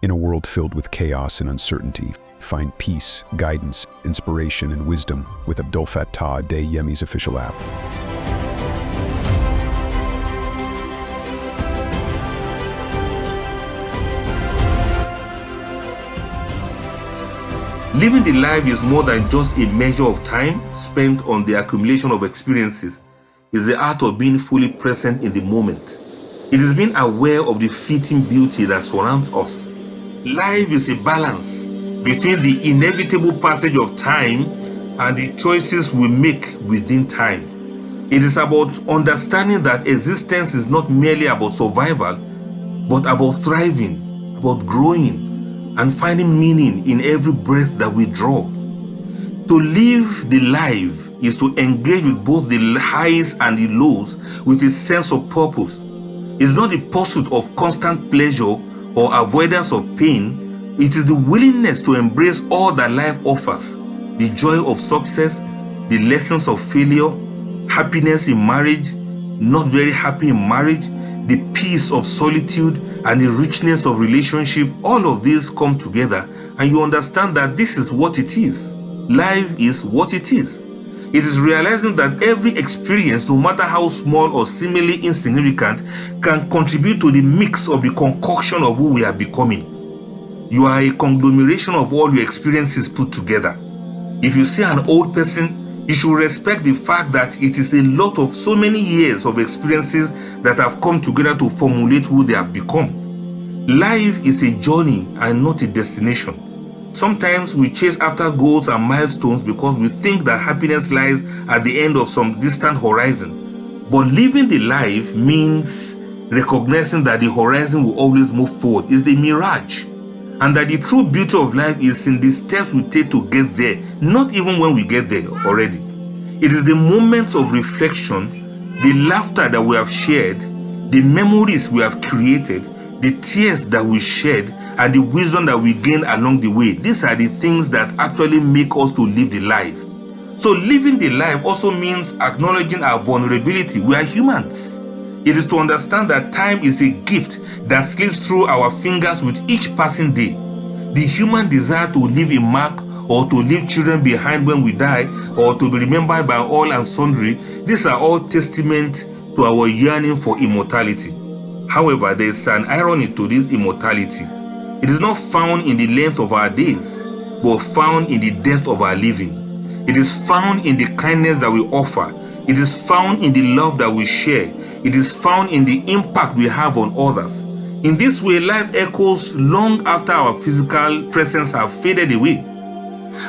In a world filled with chaos and uncertainty, find peace, guidance, inspiration, and wisdom with Abdul Fattah Adeyemi's official app. Living the life is more than just a measure of time spent on the accumulation of experiences. It's the art of being fully present in the moment. It is being aware of the fleeting beauty that surrounds us. Life is a balance between the inevitable passage of time and the choices we make within time. It is about understanding that existence is not merely about survival, but about thriving, about growing, and finding meaning in every breath that we draw. To live the life is to engage with both the highs and the lows with a sense of purpose. It's not the pursuit of constant pleasure or avoidance of pain. It is the willingness to embrace all that life offers: the joy of success, the lessons of failure, happiness in marriage, not very happy in marriage, the peace of solitude, and the richness of relationship. All of these come together, and you understand that this is what it is. Life is what it is. It is realizing that every experience, no matter how small or seemingly insignificant, can contribute to the mix of the concoction of who we are becoming. You are a conglomeration of all your experiences put together. If you see an old person, you should respect the fact that it is a lot of so many years of experiences that have come together to formulate who they have become. Life is a journey and not a destination. Sometimes we chase after goals and milestones because we think that happiness lies at the end of some distant horizon. But living the life means recognizing that the horizon will always move forward. It's the mirage. And that the true beauty of life is in the steps we take to get there, not even when we get there already. It is the moments of reflection, the laughter that we have shared, the memories we have created, the tears that we shed, and the wisdom that we gain along the way. These are the things that actually make us to live the life. So living the life also means acknowledging our vulnerability. We are humans. It is to understand that time is a gift that slips through our fingers with each passing day. The human desire to leave a mark, or to leave children behind when we die, or to be remembered by all and sundry, these are all testament to our yearning for immortality. However, there is an irony to this immortality. It is not found in the length of our days, but found in the depth of our living. It is found in the kindness that we offer. It is found in the love that we share. It is found in the impact we have on others. In this way, life echoes long after our physical presence have faded away.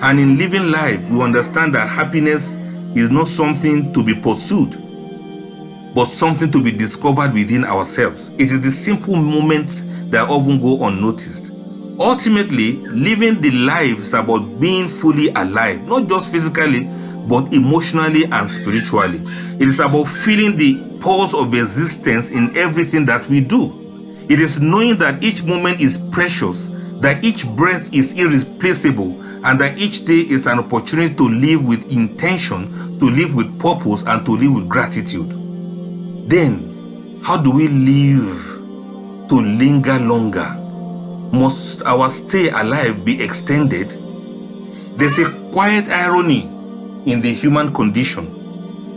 And in living life, we understand that happiness is not something to be pursued, but something to be discovered within ourselves. It is the simple moments that often go unnoticed. Ultimately, living the life is about being fully alive, not just physically, but emotionally and spiritually. It is about feeling the pulse of existence in everything that we do. It is knowing that each moment is precious, that each breath is irreplaceable, and that each day is an opportunity to live with intention, to live with purpose, and to live with gratitude. Then, how do we live to linger longer? Must our stay alive be extended? There's a quiet irony in the human condition.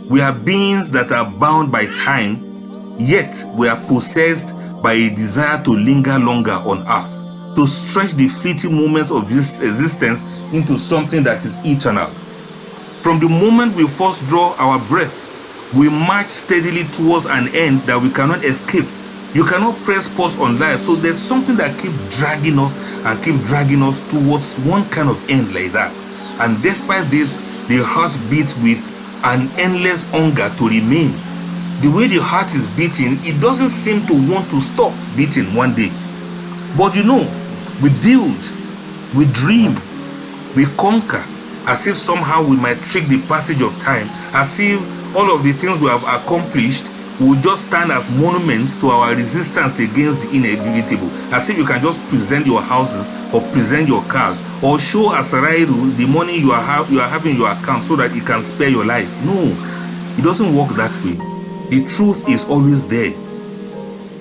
We are beings that are bound by time, yet we are possessed by a desire to linger longer on earth, to stretch the fleeting moments of this existence into something that is eternal. From the moment we first draw our breath, we march steadily towards an end that we cannot escape. You cannot press pause on life, so there's something that keeps dragging us and keeps dragging us towards one kind of end like that. And despite this, the heart beats with an endless hunger to remain. The way the heart is beating, it doesn't seem to want to stop beating one day. But you know, we build, we dream, we conquer, as if somehow we might trick the passage of time, as if all of the things we have accomplished will just stand as monuments to our resistance against the inevitable. As if you can just present your houses or present your cars or show as Sarairu the money you are having in your account so that it can spare your life. No, it doesn't work that way. The truth is always there.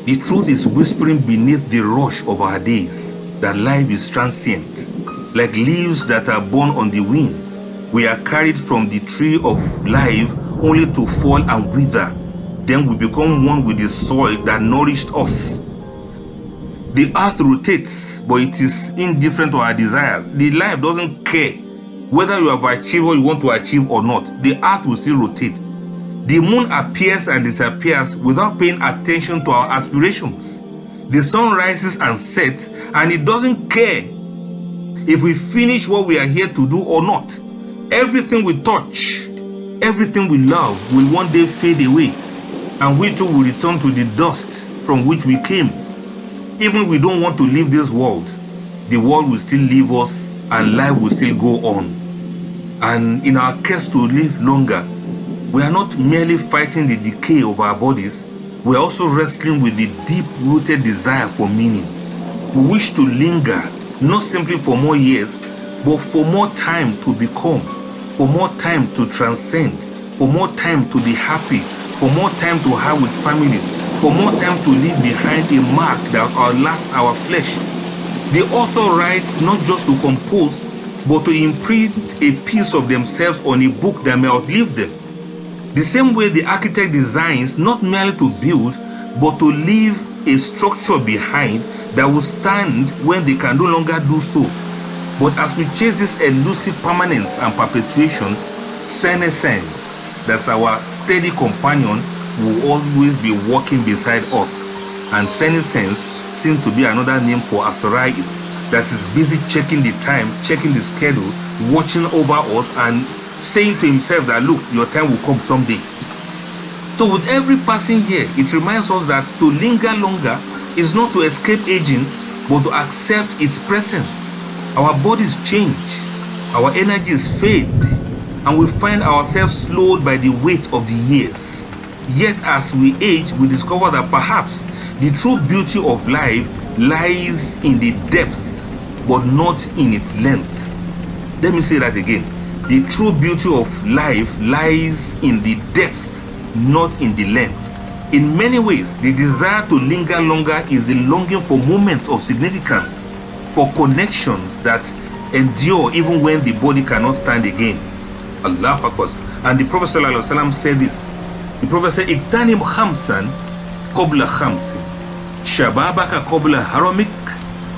The truth is whispering beneath the rush of our days. that life is transient. Like leaves that are born on the wind, we are carried from the tree of life only to fall and wither. Then we become one with the soil that nourished us. The earth rotates, but it is indifferent to our desires. The life doesn't care whether you have achieved what you want to achieve or not. The earth will still rotate. The moon appears and disappears without paying attention to our aspirations. The sun rises and sets, and it doesn't care if we finish what we are here to do or not. Everything we touch, everything we love will one day fade away, and we too will return to the dust from which we came. Even if we don't want to leave this world, the world will still leave us and life will still go on. And in our quest to live longer, we are not merely fighting the decay of our bodies, we are also wrestling with the deep-rooted desire for meaning. We wish to linger, not simply for more years, but for more time to become, for more time to transcend, for more time to be happy, for more time to have with families, for more time to leave behind a mark that outlasts our flesh. The author writes not just to compose, but to imprint a piece of themselves on a book that may outlive them. The same way the architect designs not merely to build, but to leave a structure behind that will stand when they can no longer do so. But as we chase this elusive permanence and perpetuation, senescence, that's our steady companion, will always be walking beside us. And senescence seems to be another name for Azrael, that is busy checking the time, checking the schedule, watching over us and saying to himself that, look, your time will come someday. So with every passing year, it reminds us that to linger longer is not to escape aging, but to accept its presence. Our bodies change, our energies fade, and we find ourselves slowed by the weight of the years. Yet as we age, we discover that perhaps the true beauty of life lies in the depth, but not in its length. Let me say that again. The true beauty of life lies in the depth, not in the length. In many ways, the desire to linger longer is the longing for moments of significance, for connections that endure even when the body cannot stand again. Allahu Akbar. And the Prophet ﷺ said this. The Prophet said, "Iktanim khamsan qabla khamsin, shababaka qabla haramik,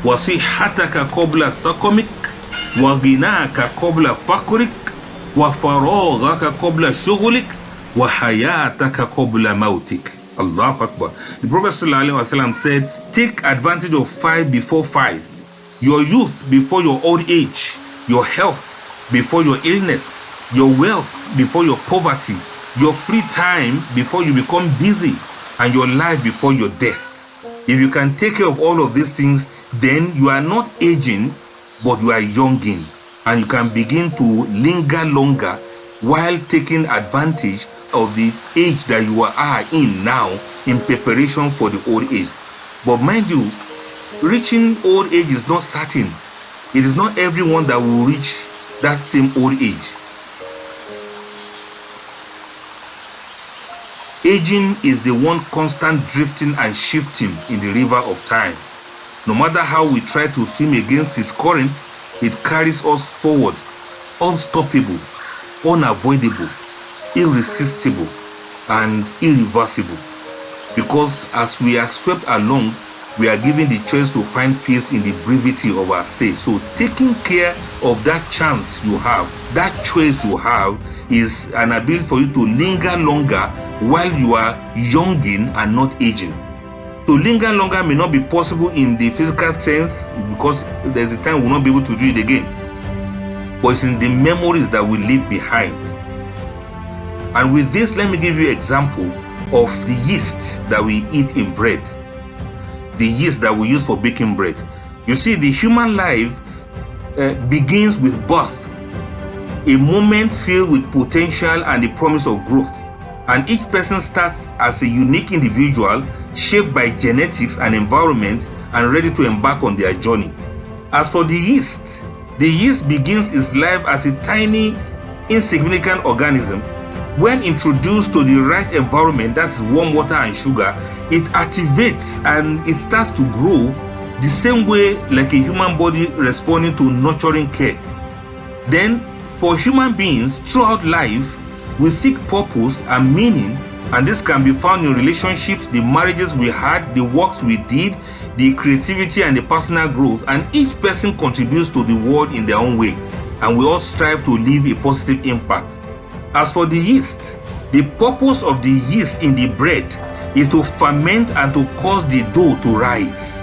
wa sihataka qabla sakomik, wa ghinaka qabla fakrik, wa faraghaka qabla shughlik, wa hayataka qabla mautik." Allahu Akbar. The Prophet ﷺ said, take advantage of 5 before 5. Your youth before your old age, your health before your illness, your wealth before your poverty, your free time before you become busy, and your life before your death. If you can take care of all of these things, then you are not aging, but you are younging, and you can begin to linger longer while taking advantage of the age that you are in now in preparation for the old age. But mind you, reaching old age is not certain. It is not everyone that will reach that same old age. Aging is the one constant drifting and shifting in the river of time. No matter how we try to swim against its current, it carries us forward, unstoppable, unavoidable, irresistible, and irreversible. Because as we are swept along, we are given the choice to find peace in the brevity of our stay. So taking care of that chance you have, that choice you have, is an ability for you to linger longer while you are younging and not aging. To linger longer may not be possible in the physical sense because there's a time we'll not be able to do it again. But it's in the memories that we leave behind. And with this, let me give you an example of the yeast that we eat in bread. The yeast that we use for baking bread. You see, the human life begins with birth, a moment filled with potential and the promise of growth. And each person starts as a unique individual, shaped by genetics and environment, and ready to embark on their journey. As for the yeast begins its life as a tiny, insignificant organism. When introduced to the right environment, that's warm water and sugar, it activates and it starts to grow the same way like a human body responding to nurturing care. Then, for human beings throughout life, we seek purpose and meaning, and this can be found in relationships, the marriages we had, the works we did, the creativity and the personal growth, and each person contributes to the world in their own way, and we all strive to leave a positive impact. As for the yeast, the purpose of the yeast in the bread is to ferment and to cause the dough to rise.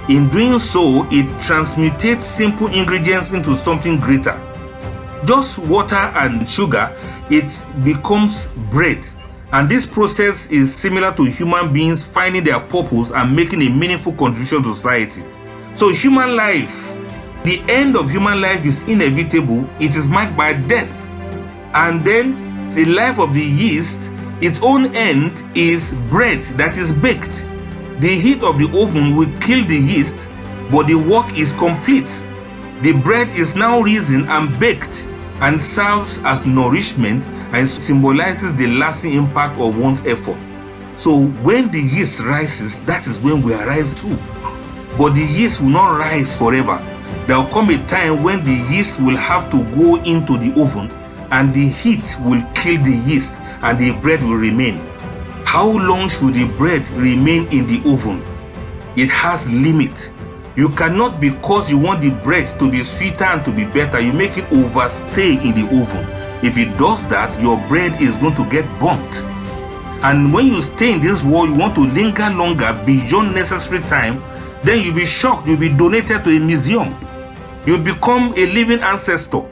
In doing so, it transmutates simple ingredients into something greater. Just water and sugar, it becomes bread. And this process is similar to human beings finding their purpose and making a meaningful contribution to society. So human life, the end of human life is inevitable. It is marked by death. And then the life of the yeast, its own end is bread that is baked. The heat of the oven will kill the yeast, but the work is complete. The bread is now risen and baked and serves as nourishment and symbolizes the lasting impact of one's effort. So when the yeast rises, that is when we arise too. But the yeast will not rise forever. There will come a time when the yeast will have to go into the oven and the heat will kill the yeast and the bread will remain. How long should the bread remain in the oven? It has limit. You cannot, because you want the bread to be sweeter and to be better, you make it overstay in the oven. If it does that, your bread is going to get burnt. And when you stay in this world, you want to linger longer beyond necessary time, then you'll be shocked, you'll be donated to a museum. You'll become a living ancestor.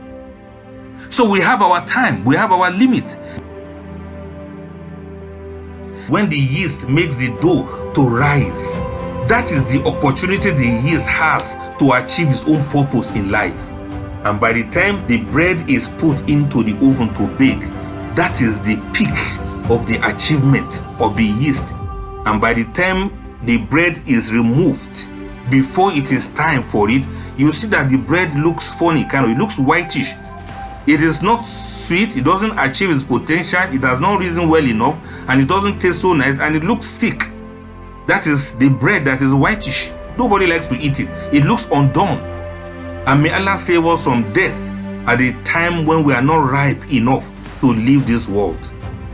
So we have our time, we have our limit. When the yeast makes the dough to rise, that is the opportunity the yeast has to achieve its own purpose in life. And by the time the bread is put into the oven to bake, that is the peak of the achievement of the yeast. And by the time the bread is removed, before it is time for it, you see that the bread looks funny, it looks whitish. It is not sweet, it doesn't achieve its potential, it has not risen well enough, and it doesn't taste so nice, and it looks sick. That is the bread that is whitish. Nobody likes to eat it. It looks undone. And may Allah save us from death at a time when we are not ripe enough to leave this world.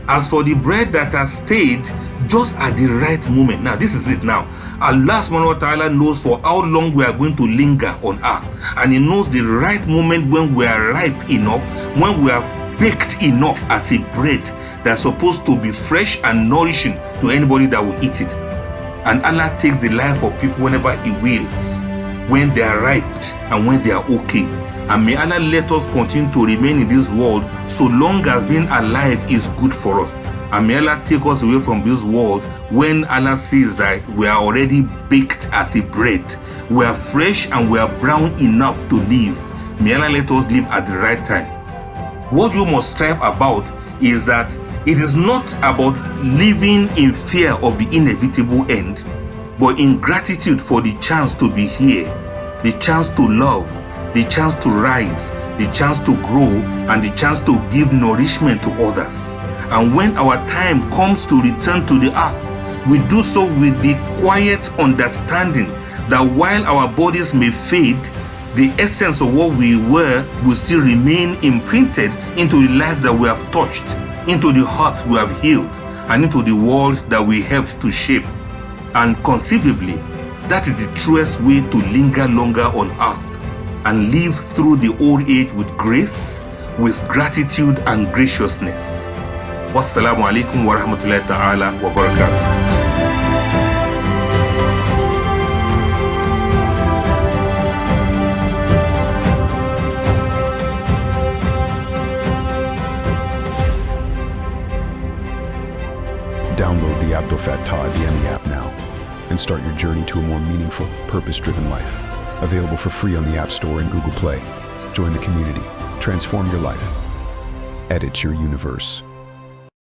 As for the bread that has stayed just at the right moment, now this is it now. Allah subhanahu wa ta'ala knows for how long we are going to linger on earth. And He knows the right moment when we are ripe enough, when we are baked enough as a bread that's supposed to be fresh and nourishing to anybody that will eat it. And Allah takes the life of people whenever He wills, when they are ripe and when they are okay. And may Allah let us continue to remain in this world so long as being alive is good for us. And may Allah take us away from this world when Allah sees that we are already baked as a bread. We are fresh and we are brown enough to live. May Allah let us live at the right time. What you must strive about is that it is not about living in fear of the inevitable end, but in gratitude for the chance to be here, the chance to love, the chance to rise, the chance to grow, and the chance to give nourishment to others. And when our time comes to return to the earth, we do so with the quiet understanding that while our bodies may fade, the essence of what we were will still remain imprinted into the life that we have touched, into the hearts we have healed, and into the world that we helped to shape. And conceivably, that is the truest way to linger longer on earth and live through the old age with grace, with gratitude and graciousness. Wassalamu alaikum wa rahmatullahi ta'ala wa barakatuh. Download the Abdel Fattah DME app now and start your journey to a more meaningful, purpose-driven life. Available for free on the App Store and Google Play. Join the community. Transform your life. Edit your universe.